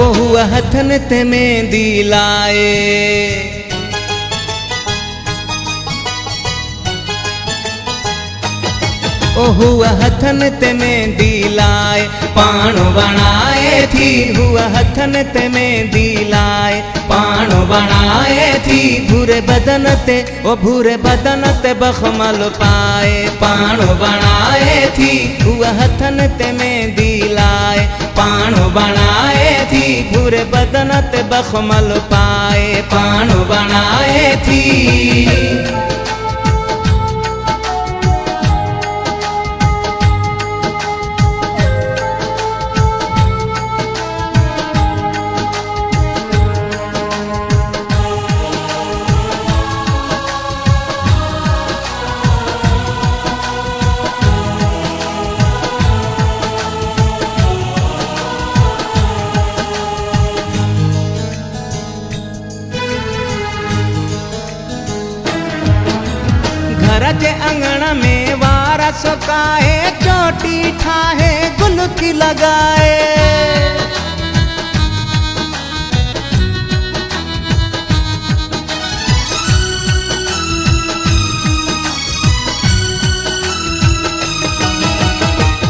ओहू हथन ते मेहंदी लाए। ओहू हथन ते मेहंदी लाए, पाण बनाए थी। हुआ हथन ते मेहंदी लाए, पाण बनाए थी। भूरे बदन ते ओ भूरे बदन ते बखमल पाए, पाण बनाए थी। हुआ हथन ते मेहंदी लाए, पाण बनाए थी। भूरे बदन ते बखमल पाए, पाण बनाए थी। घर जे अंगण में वारा सुकाए, चोटी ठाहे गुलथी लगाए।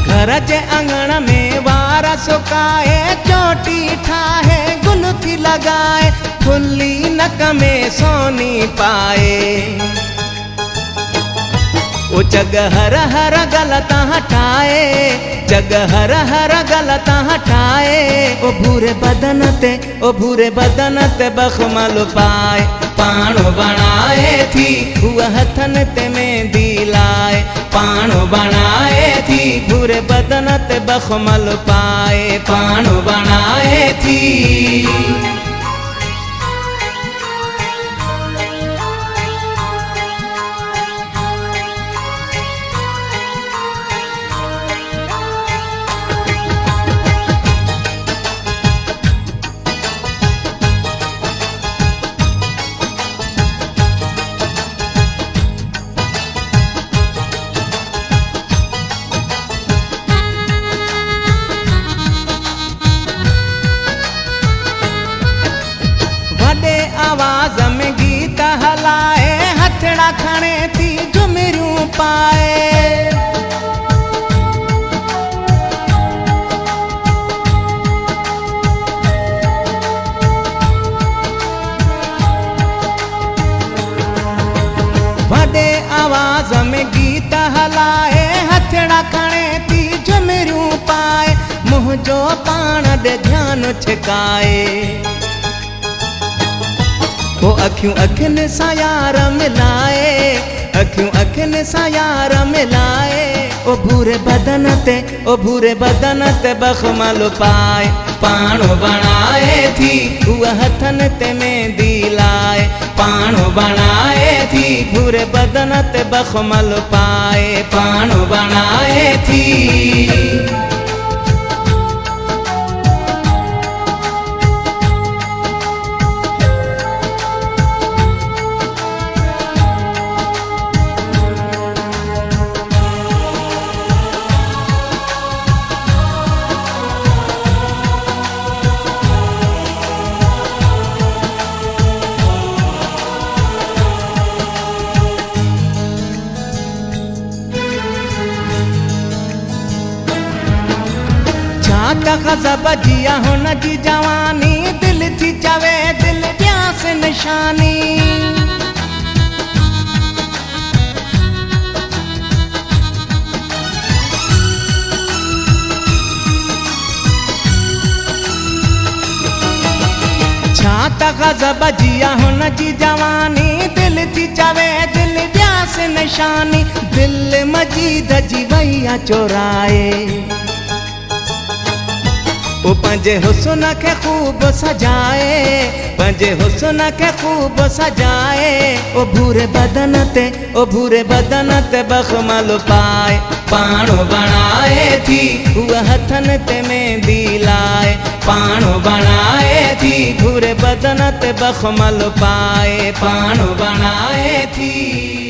घर जे अंगण में वारा सुकाए, चोटी ठाहे गुलथी लगाए। फुल्ली नक में सोनी पाए, ओ जग हर हर गलत हटाए, जग हर हर गलत हटाए। ओ भूरे बदन ते ओ भूरे बदन ते बखमल पाए, पाण बनाए थी। हुआ हथन ते मेहंदी लाए, पाण बनाए थी। भूरे बदन ते बखमल पाए, पाण बनाए थी। आवाज में गीत हलाए, हथड़ा खणे थी झुमरियूं पाए। वॾे आवाज में गीत हलाए, हथड़ा खणे थी झुमरियूं पाए। मुंहिंजो पाण ॾे ध्यानु छिकाए, वो अखियूं अखियुनि सां यार मिलाए, अखियूं अखियुनि सां यार मिलाए। ओ भूरे बदन ते ओ भूरे बदन ते बखमल पाए, पाण बनाए थी। हुआ हथन ते मेहंदी लाए, पाण बनाए थी। भूरे बदन ते बखमल पाए, पाण बनाए थी। गज़ब जिया हुन जी जवानी, दिल थी चवे दिल ॾियांस निशानी। छा त गज़ब जिया हुन जी जवानी, दिल थी चवे दिल ॾियांस निशानी। दिल मजीद जी वैया चोराए, वो पंजे हुस्न के खूब सजाए, पंजे हुस्न के खूब सजाए। ओ भूरे बदन ते ओ भूरे बदन ते बखमल पाए, पाण बनाए थी। हुआ हथन ते मेहंदी लाए, पाण बनाए थी। भूरे बदन ते बखमल पाए, पाण बनाए थी।